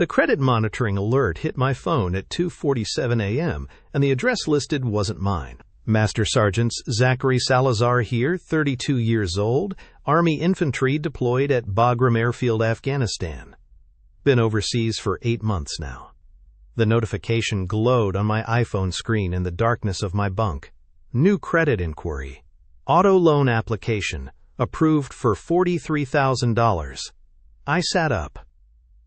The credit monitoring alert hit my phone at 2:47 a.m., and the address listed wasn't mine. Master Sergeant Zachary Salazar here, 32 years old, Army infantry deployed at Bagram Airfield, Afghanistan. Been overseas for 8 months now. The notification glowed on my iPhone screen in the darkness of my bunk. New credit inquiry. Auto loan application. Approved for $43,000. I sat up.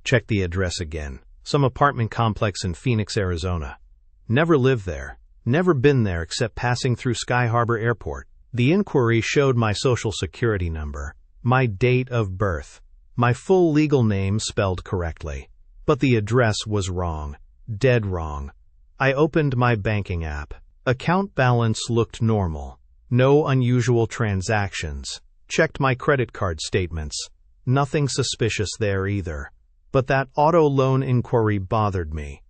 Checked the address again. Some apartment complex in Phoenix, Arizona. Never lived there. Never been there except passing through Sky Harbor Airport. The inquiry showed my social security number, my date of birth, my full legal name spelled correctly. But the address was wrong. Dead wrong. I opened my banking app. Account balance looked normal. No unusual transactions. Checked my credit card statements. Nothing suspicious there either. But that auto loan inquiry bothered me.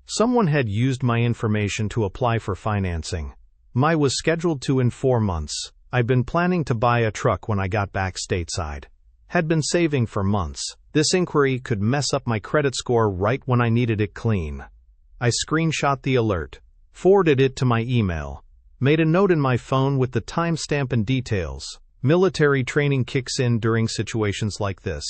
Someone had used my information to apply for financing. Mine was scheduled to in 4 months. I'd been planning to buy a truck when I got back stateside. Had been saving for months. This inquiry could mess up my credit score right when I needed it clean. I screenshot the alert, forwarded it to my email, made a note in my phone with the timestamp and details. Military training kicks in during situations like this.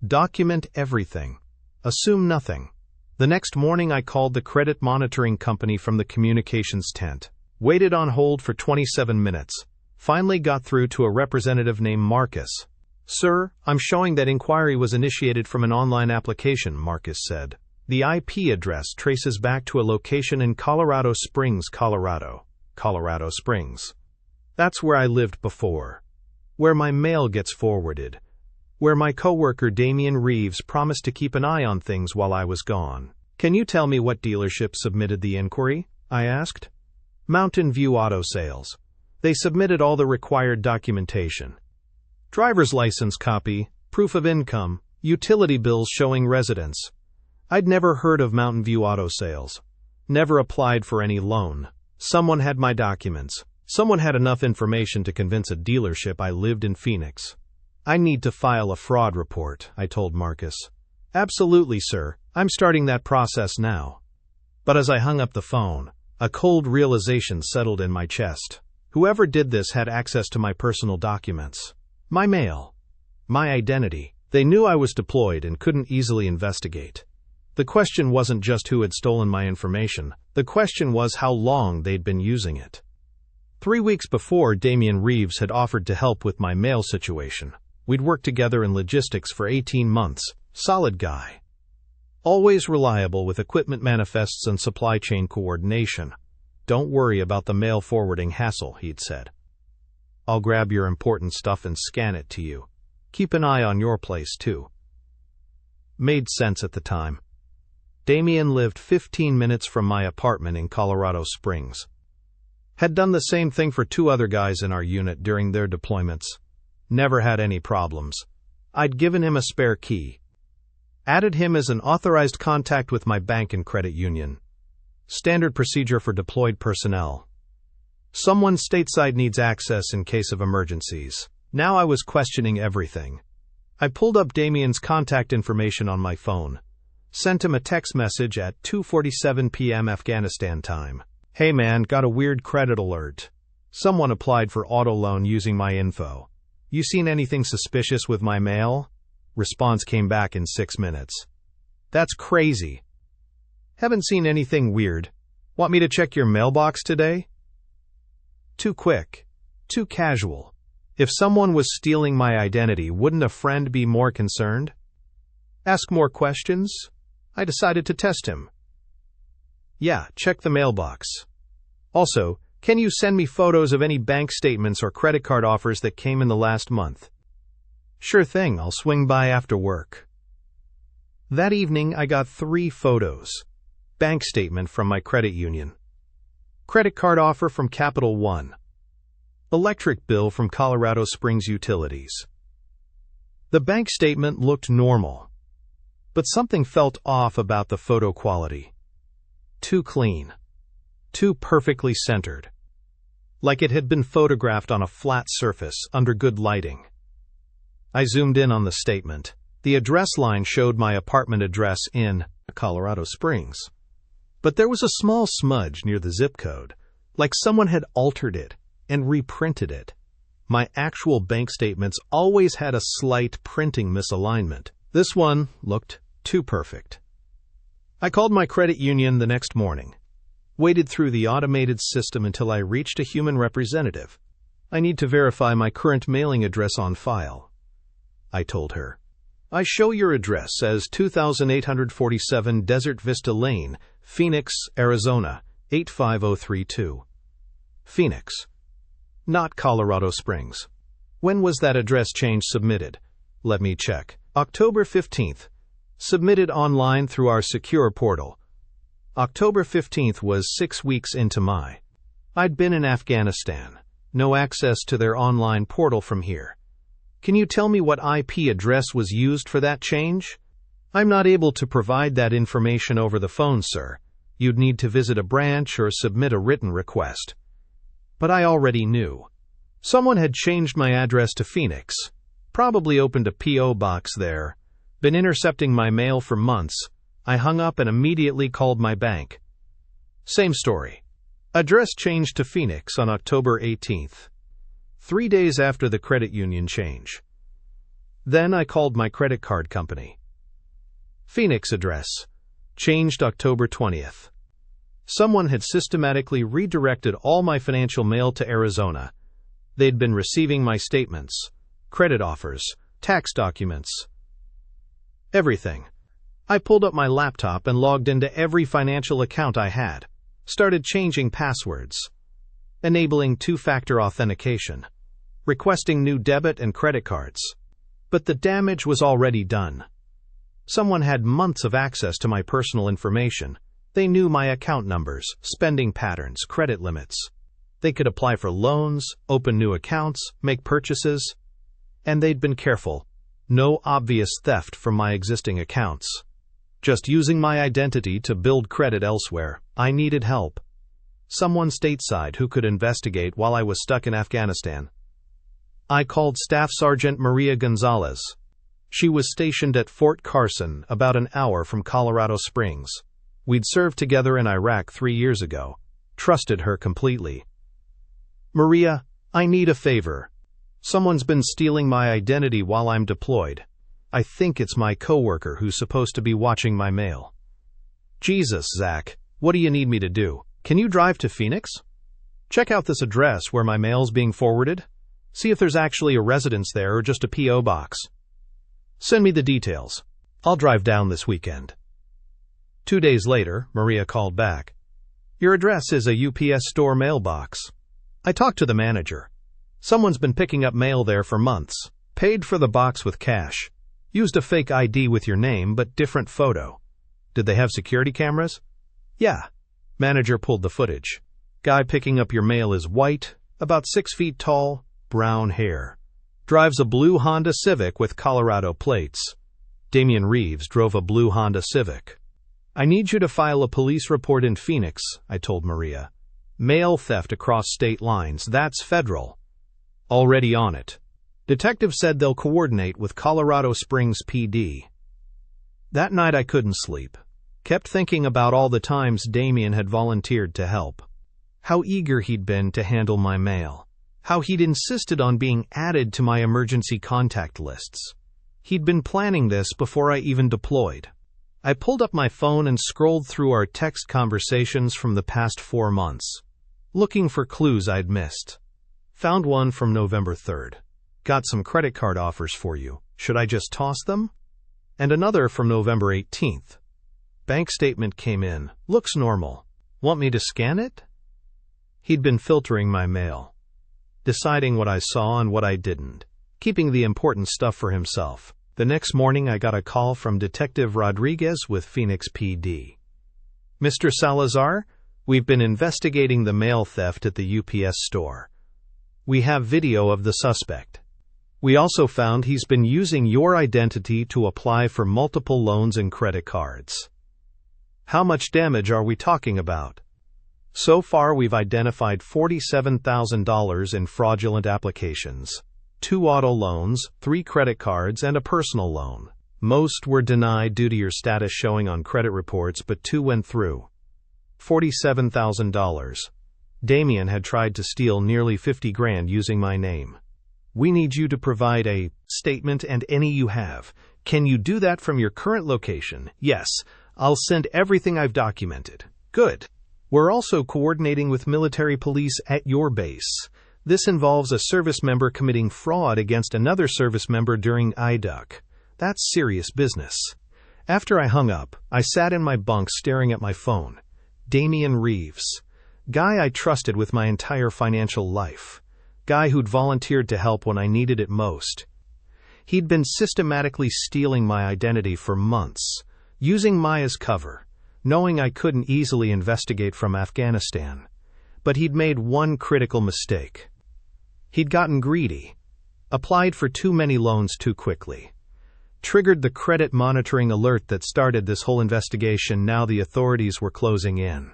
Document everything. Assume nothing. The next morning I called the credit monitoring company from the communications tent. Waited on hold for 27 minutes. Finally got through to a representative named Marcus. "Sir, I'm showing that inquiry was initiated from an online application," Marcus said. "The IP address traces back to a location in Colorado Springs, Colorado. Colorado Springs. That's where I lived before. Where my mail gets forwarded. Where my coworker Damian Reeves promised to keep an eye on things while I was gone." "Can you tell me what dealership submitted the inquiry?" I asked. "Mountain View Auto Sales. They submitted all the required documentation. Driver's license copy, proof of income, utility bills showing residence. I'd never heard of Mountain View Auto Sales. Never applied for any loan. Someone had my documents. Someone had enough information to convince a dealership I lived in Phoenix. I need to file a fraud report," I told Marcus. "Absolutely, sir. I'm starting that process now." But as I hung up the phone, a cold realization settled in my chest. Whoever did this had access to my personal documents. My mail. My identity. They knew I was deployed and couldn't easily investigate. The question wasn't just who had stolen my information. The question was how long they'd been using it. 3 weeks before, Damian Reeves had offered to help with my mail situation. We'd worked together in logistics for 18 months. Solid guy. Always reliable with equipment manifests and supply chain coordination. "Don't worry about the mail forwarding hassle," he'd said. "I'll grab your important stuff and scan it to you. Keep an eye on your place, too." Made sense at the time. Damian lived 15 minutes from my apartment in Colorado Springs. Had done the same thing for 2 other guys in our unit during their deployments. Never had any problems. I'd given him a spare key. Added him as an authorized contact with my bank and credit union. Standard procedure for deployed personnel. Someone stateside needs access in case of emergencies. Now I was questioning everything. I pulled up Damian's contact information on my phone. Sent him a text message at 2:47 p.m. Afghanistan time. "Hey man, got a weird credit alert. Someone applied for auto loan using my info. You seen anything suspicious with my mail?" Response came back in 6 minutes. "That's crazy. Haven't seen anything weird. Want me to check your mailbox today?" Too quick. Too casual. If someone was stealing my identity, wouldn't a friend be more concerned? Ask more questions? I decided to test him. "Yeah, check the mailbox. Also, can you send me photos of any bank statements or credit card offers that came in the last month?" "Sure thing, I'll swing by after work." That evening, I got 3 photos. Bank statement from my credit union. Credit card offer from Capital One. Electric bill from Colorado Springs Utilities. The bank statement looked normal, but something felt off about the photo quality. Too clean. Too perfectly centered. Like it had been photographed on a flat surface under good lighting. I zoomed in on the statement. The address line showed my apartment address in Colorado Springs. But there was a small smudge near the zip code, like someone had altered it and reprinted it. My actual bank statements always had a slight printing misalignment. This one looked too perfect. I called my credit union the next morning, waited through the automated system until I reached a human representative. I need to verify my current mailing address on file, I told her. I show your address as 2847 Desert Vista Lane, Phoenix, Arizona, 85032. Phoenix, not Colorado Springs. When was that address change submitted? Let me check. October 15th. Submitted online through our secure portal. October 15th was 6 weeks into I'd been in Afghanistan. No access to their online portal from here. Can you tell me what IP address was used for that change? I'm not able to provide that information over the phone, sir. You'd need to visit a branch or submit a written request. But I already knew. Someone had changed my address to Phoenix, probably opened a P.O. box there, been intercepting my mail for months. I hung up and immediately called my bank. Same story. Address changed to Phoenix on October 18th. 3 days after the credit union change. Then I called my credit card company. Phoenix address. Changed October 20th. Someone had systematically redirected all my financial mail to Arizona. They'd been receiving my statements, credit offers, tax documents. Everything. I pulled up my laptop and logged into every financial account I had. Started changing passwords. Enabling two-factor authentication, requesting new debit and credit cards. But the damage was already done. Someone had months of access to my personal information. They knew my account numbers, spending patterns, credit limits. They could apply for loans, open new accounts, make purchases. And they'd been careful. No obvious theft from my existing accounts. Just using my identity to build credit elsewhere. I needed help. Someone stateside who could investigate while I was stuck in Afghanistan. I called Staff Sergeant Maria Gonzalez. She was stationed at Fort Carson, about an hour from Colorado Springs. We'd served together in Iraq 3 years ago. Trusted her completely. Maria, I need a favor. Someone's been stealing my identity while I'm deployed. I think it's my coworker who's supposed to be watching my mail. Jesus, Zach, what do you need me to do? Can you drive to Phoenix? Check out this address where my mail's being forwarded. See if there's actually a residence there or just a P.O. box. Send me the details. I'll drive down this weekend. 2 days later, Maria called back. Your address is a UPS store mailbox. I talked to the manager. Someone's been picking up mail there for months. Paid for the box with cash. Used a fake ID with your name, but different photo. Did they have security cameras? Yeah. Manager pulled the footage. Guy picking up your mail is white, about 6 feet tall, brown hair. Drives a blue Honda Civic with Colorado plates. Damian Reeves drove a blue Honda Civic. I need you to file a police report in Phoenix, I told Maria. Mail theft across state lines, that's federal. Already on it. Detectives said they'll coordinate with Colorado Springs PD. That night I couldn't sleep. Kept thinking about all the times Damian had volunteered to help. How eager he'd been to handle my mail. How he'd insisted on being added to my emergency contact lists. He'd been planning this before I even deployed. I pulled up my phone and scrolled through our text conversations from the past 4 months, looking for clues I'd missed. Found one from November 3rd. Got some credit card offers for you. Should I just toss them? And another from November 18th. Bank statement came in. Looks normal. Want me to scan it? He'd been filtering my mail, deciding what I saw and what I didn't, keeping the important stuff for himself. The next morning I got a call from Detective Rodriguez with Phoenix PD. Mr. Salazar, we've been investigating the mail theft at the UPS store. We have video of the suspect. We also found he's been using your identity to apply for multiple loans and credit cards. How much damage are we talking about? So far we've identified $47,000 in fraudulent applications, 2 auto loans, 3 credit cards, and a personal loan. Most were denied due to your status showing on credit reports, but 2 went through. $47,000. Damien had tried to steal nearly 50 grand using my name. We need you to provide a statement and any you have. Can you do that from your current location? Yes, I'll send everything I've documented. Good. We're also coordinating with military police at your base. This involves a service member committing fraud against another service member during IDUC. That's serious business. After I hung up, I sat in my bunk staring at my phone. Damien Reeves. Guy I trusted with my entire financial life. Guy who'd volunteered to help when I needed it most. He'd been systematically stealing my identity for months, using Maya's cover, knowing I couldn't easily investigate from Afghanistan. But he'd made one critical mistake. He'd gotten greedy, applied for too many loans too quickly, triggered the credit monitoring alert that started this whole investigation. Now the authorities were closing in.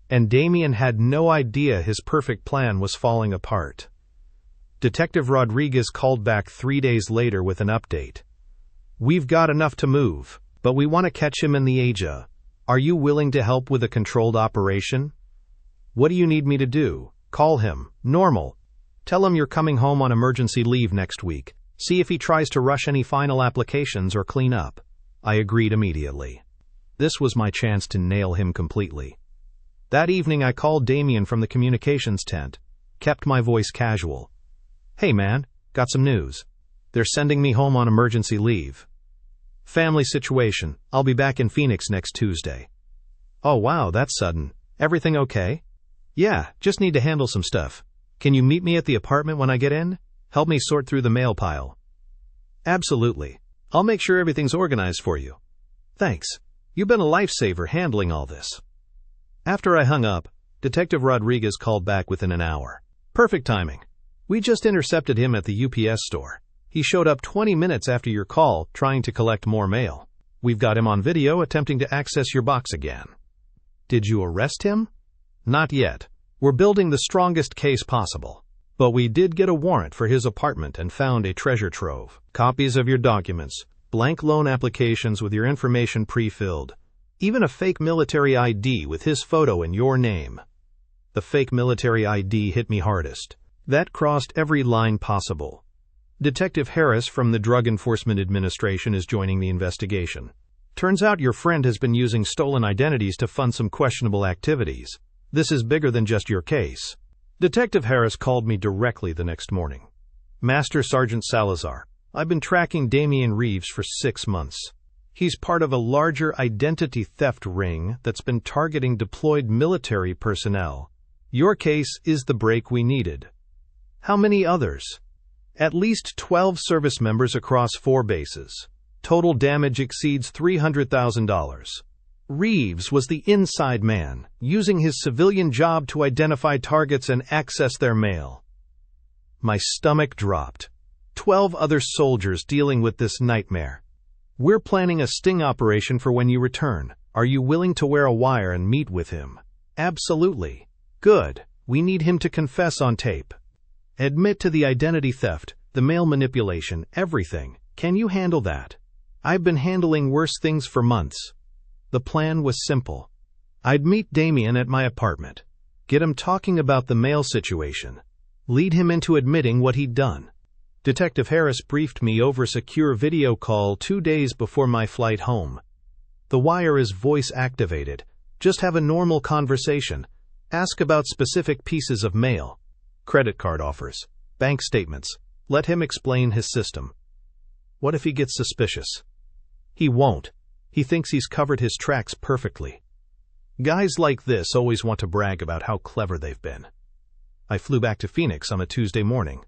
And Damien had no idea his perfect plan was falling apart. Detective Rodriguez called back 3 days later with an update. We've got enough to move, but we want to catch him in the Asia. Are you willing to help with a controlled operation? What do you need me to do? Call him. Normal. Tell him you're coming home on emergency leave next week. See if he tries to rush any final applications or clean up. I agreed immediately. This was my chance to nail him completely. That evening I called Damien from the communications tent, kept my voice casual. Hey man, got some news. They're sending me home on emergency leave. Family situation, I'll be back in Phoenix next Tuesday. Oh wow, that's sudden. Everything okay? Yeah, just need to handle some stuff. Can you meet me at the apartment when I get in? Help me sort through the mail pile. Absolutely. I'll make sure everything's organized for you. Thanks. You've been a lifesaver handling all this. After I hung up, Detective Rodriguez called back within an hour. Perfect timing. We just intercepted him at the UPS store. He showed up 20 minutes after your call, trying to collect more mail. We've got him on video attempting to access your box again. Did you arrest him? Not yet. We're building the strongest case possible. But we did get a warrant for his apartment and found a treasure trove. Copies of your documents, blank loan applications with your information pre-filled, even a fake military ID with his photo and your name. The fake military ID hit me hardest. That crossed every line possible. Detective Harris from the Drug Enforcement Administration is joining the investigation. Turns out your friend has been using stolen identities to fund some questionable activities. This is bigger than just your case. Detective Harris called me directly the next morning. Master Sergeant Salazar, I've been tracking Damien Reeves for 6 months. He's part of a larger identity theft ring that's been targeting deployed military personnel. Your case is the break we needed. How many others? At least 12 service members across 4 bases. Total damage exceeds $300,000. Reeves was the inside man, using his civilian job to identify targets and access their mail. My stomach dropped. 12 other soldiers dealing with this nightmare. We're planning a sting operation for when you return. Are you willing to wear a wire and meet with him? Absolutely. Good. We need him to confess on tape. Admit to the identity theft, the mail manipulation, everything. Can you handle that? I've been handling worse things for months. The plan was simple. I'd meet Damien at my apartment, get him talking about the mail situation, lead him into admitting what he'd done. Detective Harris briefed me over secure video call 2 days before my flight home. The wire is voice activated. Just have a normal conversation. Ask about specific pieces of mail. Credit card offers, bank statements. Let him explain his system. What if he gets suspicious? He won't. He thinks he's covered his tracks perfectly. Guys like this always want to brag about how clever they've been. I flew back to Phoenix on a Tuesday morning.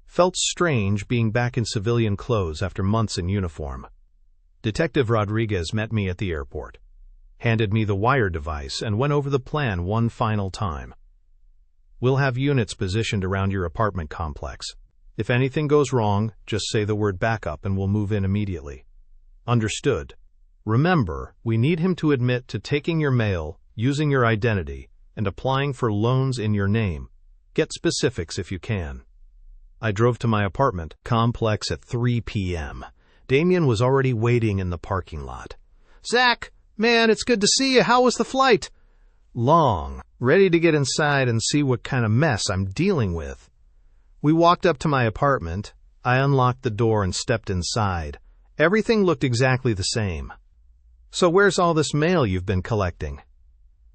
Felt strange being back in civilian clothes after months in uniform. Detective Rodriguez met me at the airport, handed me the wire device, and went over the plan one final time. We'll have units positioned around your apartment complex. If anything goes wrong, just say the word backup and we'll move in immediately. Understood. Remember, we need him to admit to taking your mail, using your identity, and applying for loans in your name. Get specifics if you can. I drove to my apartment complex at 3 p.m. Damien was already waiting in the parking lot. "Zach, man, it's good to see you. How was the flight?" "Long. Ready to get inside and see what kind of mess I'm dealing with." We walked up to my apartment. I unlocked the door and stepped inside. Everything looked exactly the same. "So where's all this mail you've been collecting?"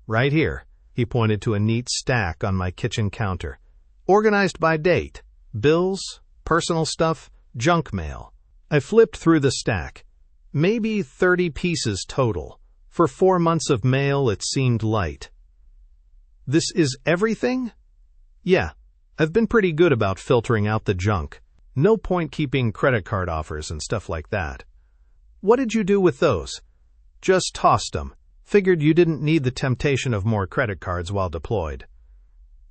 "Right here." He pointed to a neat stack on my kitchen counter. "Organized by date. Bills, personal stuff, junk mail." I flipped through the stack. Maybe 30 pieces total. For 4 months of mail, it seemed light. "This is everything?" "Yeah. I've been pretty good about filtering out the junk. No point keeping credit card offers and stuff like that." "What did you do with those?" "Just tossed them. Figured you didn't need the temptation of more credit cards while deployed."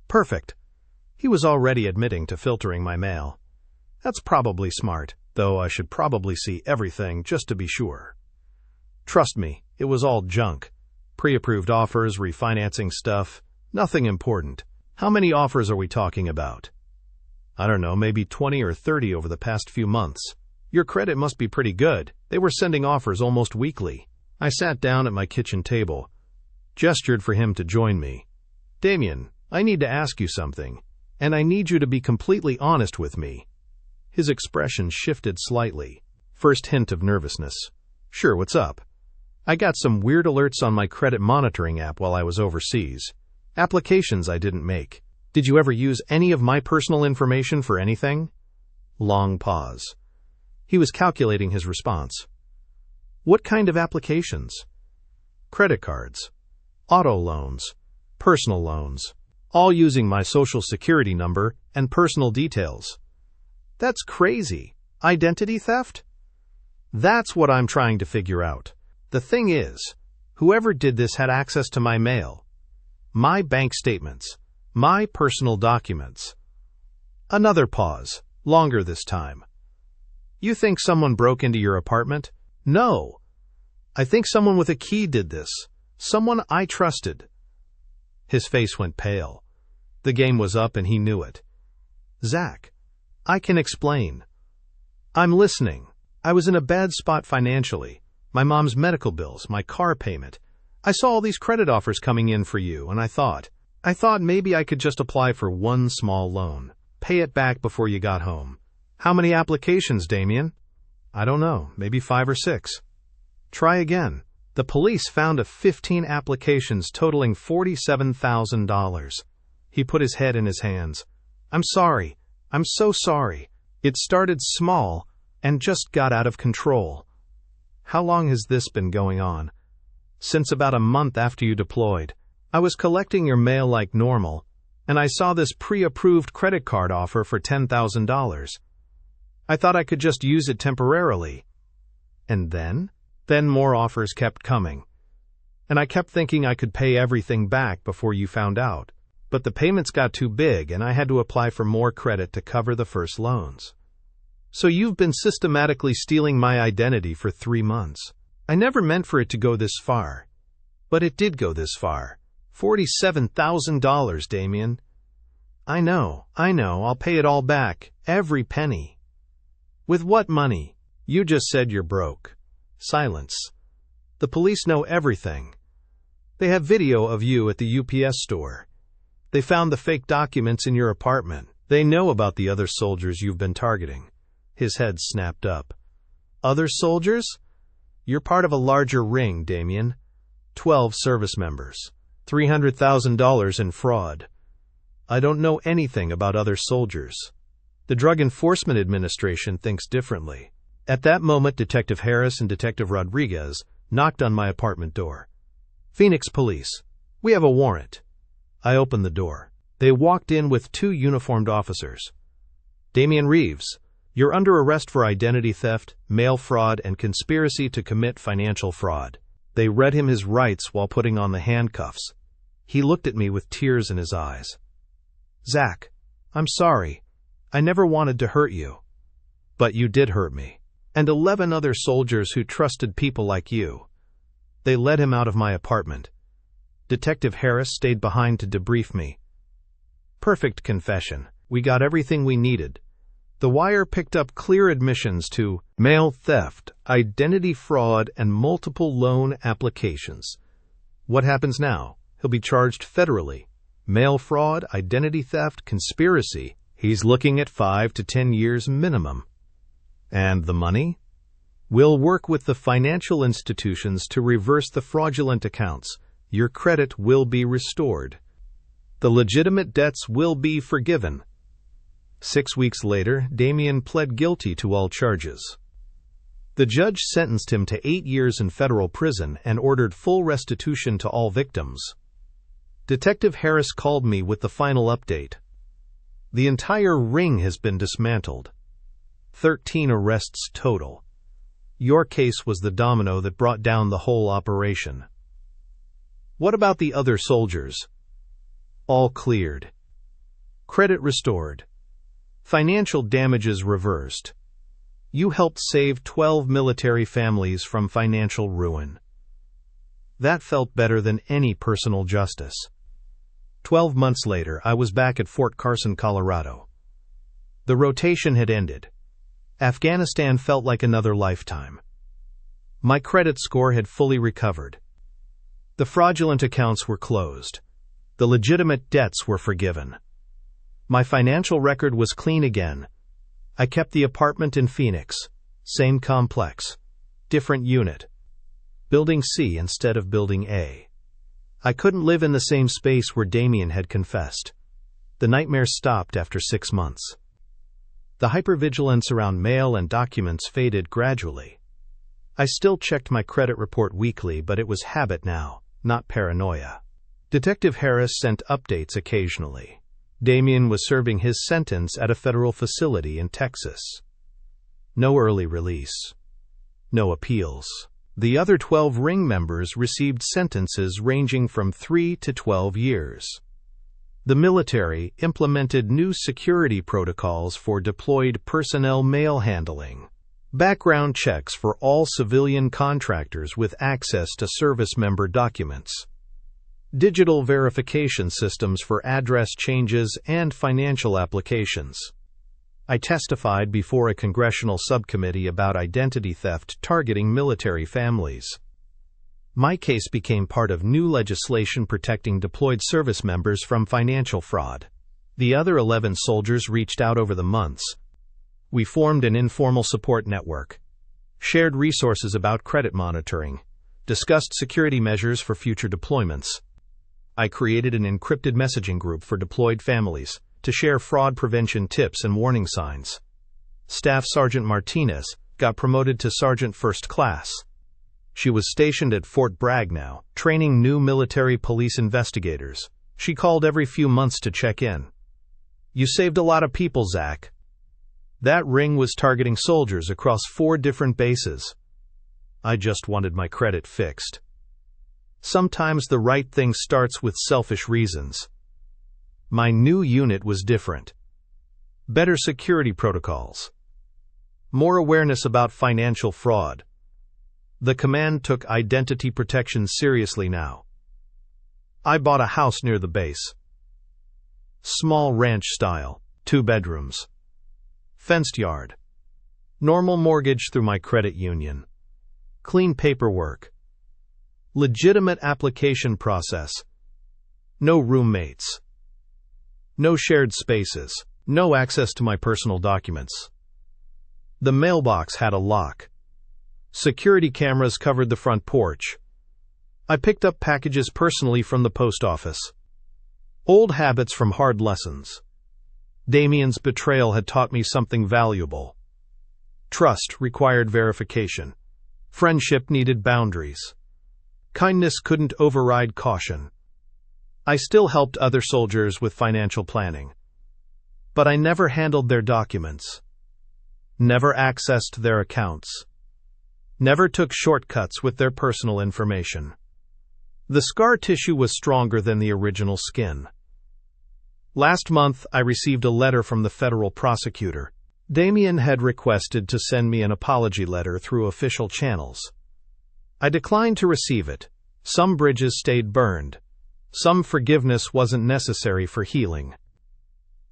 "Perfect." He was already admitting to filtering my mail. "That's probably smart, though I should probably see everything just to be sure." "Trust me, it was all junk. Pre-approved offers, refinancing stuff, nothing important." "How many offers are we talking about?" "I don't know, maybe 20 or 30 over the past few months." "Your credit must be pretty good. They were sending offers almost weekly." I sat down at my kitchen table, gestured for him to join me. "Damien, I need to ask you something, and I need you to be completely honest with me." His expression shifted slightly. First hint of nervousness. "Sure, what's up?" "I got some weird alerts on my credit monitoring app while I was overseas. Applications I didn't make. Did you ever use any of my personal information for anything?" Long pause. He was calculating his response. "What kind of applications?" "Credit cards, auto loans, personal loans, all using my social security number and personal details." "That's crazy. Identity theft?" "That's what I'm trying to figure out. The thing is, whoever did this had access to my mail, my bank statements, my personal documents." Another pause, longer this time. "You think someone broke into your apartment?" "No. I think someone with a key did this. Someone I trusted." His face went pale. The game was up and he knew it. "Zach, I can explain." "I'm listening. I was in a bad spot financially. My mom's medical bills, my car payment. I saw all these credit offers coming in for you, and I thought maybe I could just apply for one small loan, pay it back before you got home." "How many applications, Damien?" "I don't know, maybe 5 or 6. "Try again." The police found 15 applications totaling $47,000. He put his head in his hands. "I'm sorry. I'm so sorry. It started small and just got out of control." "How long has this been going on?" "Since about a month after you deployed. I was collecting your mail like normal, and I saw this pre-approved credit card offer for $10,000. I thought I could just use it temporarily. And then more offers kept coming. And I kept thinking I could pay everything back before you found out. But the payments got too big and I had to apply for more credit to cover the first loans." "So you've been systematically stealing my identity for 3 months. I never meant for it to go this far. But it did go this far. $47,000, Damien." I know. I'll pay it all back. Every penny." "With what money?" "You just said you're broke." Silence. "The police know everything. They have video of you at the UPS store. They found the fake documents in your apartment. They know about the other soldiers you've been targeting." His head snapped up. "Other soldiers?" "You're part of a larger ring, Damien. 12 service members. $300,000 in fraud. I don't know anything about other soldiers. The Drug Enforcement Administration thinks differently." At that moment, Detective Harris and Detective Rodriguez knocked on my apartment door. "Phoenix Police. We have a warrant." I opened the door. They walked in with 2 uniformed officers. "Damien Reeves, you're under arrest for identity theft, mail fraud, and conspiracy to commit financial fraud." They read him his rights while putting on the handcuffs. He looked at me with tears in his eyes. "Zach, I'm sorry. I never wanted to hurt you." "But you did hurt me. And 11 other soldiers who trusted people like you." They led him out of my apartment. Detective Harris stayed behind to debrief me. "Perfect confession. We got everything we needed. The wire picked up clear admissions to mail theft, identity fraud, and multiple loan applications. What happens now? He'll be charged federally. Mail fraud, identity theft, conspiracy. He's looking at 5 to 10 years minimum. And the money? We'll work with the financial institutions to reverse the fraudulent accounts. Your credit will be restored. The legitimate debts will be forgiven. 6 weeks later, Damien pled guilty to all charges. The judge sentenced him to 8 years in federal prison and ordered full restitution to all victims. Detective Harris called me with the final update. The entire ring has been dismantled. 13 arrests total. Your case was the domino that brought down the whole operation. What about the other soldiers? All cleared. Credit restored. Financial damages reversed. You helped save 12 military families from financial ruin. That felt better than any personal justice. 12 months later, I was back at Fort Carson, Colorado. The rotation had ended. Afghanistan felt like another lifetime. My credit score had fully recovered. The fraudulent accounts were closed. The legitimate debts were forgiven. My financial record was clean again. I kept the apartment in Phoenix. Same complex. Different unit. Building C instead of Building A. I couldn't live in the same space where Damien had confessed. The nightmare stopped after 6 months. The hypervigilance around mail and documents faded gradually. I still checked my credit report weekly, but it was habit now, not paranoia. Detective Harris sent updates occasionally. Damien was serving his sentence at a federal facility in Texas. No early release. No appeals. The other 12 ring members received sentences ranging from 3 to 12 years. The military implemented new security protocols for deployed personnel mail handling, background checks for all civilian contractors with access to service member documents, digital verification systems for address changes and financial applications. I testified before a congressional subcommittee about identity theft targeting military families. My case became part of new legislation protecting deployed service members from financial fraud. The other 11 soldiers reached out over the months. We formed an informal support network, shared resources about credit monitoring, discussed security measures for future deployments. I created an encrypted messaging group for deployed families to share fraud prevention tips and warning signs. Staff Sergeant Martinez got promoted to Sergeant First Class. She was stationed at Fort Bragg now, training new military police investigators. She called every few months to check in. You saved a lot of people, Zach. That ring was targeting soldiers across 4 different bases. I just wanted my credit fixed. Sometimes the right thing starts with selfish reasons. My new unit was different. Better security protocols. More awareness about financial fraud. The command took identity protection seriously now. I bought a house near the base. Small ranch style, 2 bedrooms. Fenced yard. Normal mortgage through my credit union. Clean paperwork. Legitimate application process. No roommates. No shared spaces. No access to my personal documents. The mailbox had a lock. Security cameras covered the front porch. I picked up packages personally from the post office. Old habits from hard lessons. Damien's betrayal had taught me something valuable. Trust required verification. Friendship needed boundaries. Kindness couldn't override caution. I still helped other soldiers with financial planning. But I never handled their documents. Never accessed their accounts. Never took shortcuts with their personal information. The scar tissue was stronger than the original skin. Last month, I received a letter from the federal prosecutor. Damien had requested to send me an apology letter through official channels. I declined to receive it. Some bridges stayed burned. Some forgiveness wasn't necessary for healing.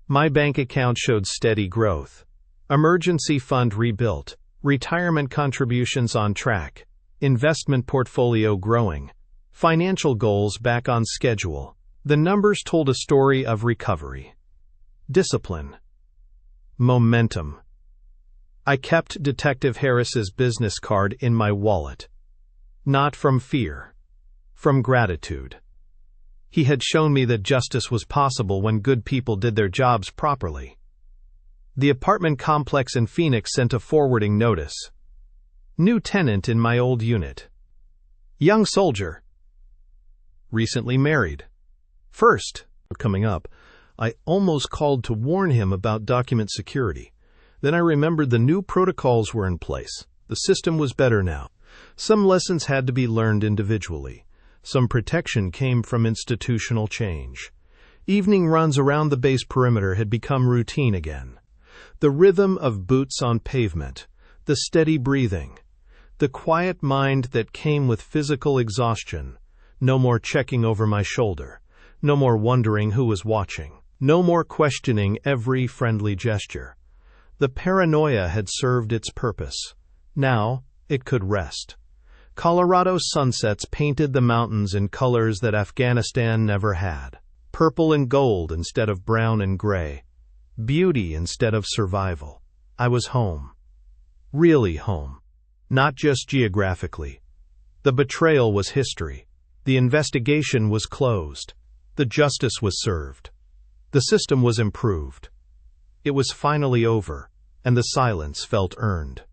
My bank account showed steady growth. Emergency fund rebuilt, retirement contributions on track, investment portfolio growing, financial goals back on schedule. The numbers told a story of recovery. Discipline. Momentum. I kept Detective Harris's business card in my wallet. Not from fear. From gratitude. He had shown me that justice was possible when good people did their jobs properly. The apartment complex in Phoenix sent a forwarding notice. New tenant in my old unit. Young soldier. Recently married. First, coming up, I almost called to warn him about document security. Then I remembered the new protocols were in place. The system was better now. Some lessons had to be learned individually. Some protection came from institutional change. Evening runs around the base perimeter had become routine again. The rhythm of boots on pavement, the steady breathing, the quiet mind that came with physical exhaustion. No more checking over my shoulder. No more wondering who was watching. No more questioning every friendly gesture. The paranoia had served its purpose. Now it could rest. Colorado's sunsets painted the mountains in colors that Afghanistan never had. Purple and gold instead of brown and gray. Beauty instead of survival. I was home. Really home. Not just geographically. The betrayal was history. The investigation was closed. The justice was served. The system was improved. It was finally over, and the silence felt earned.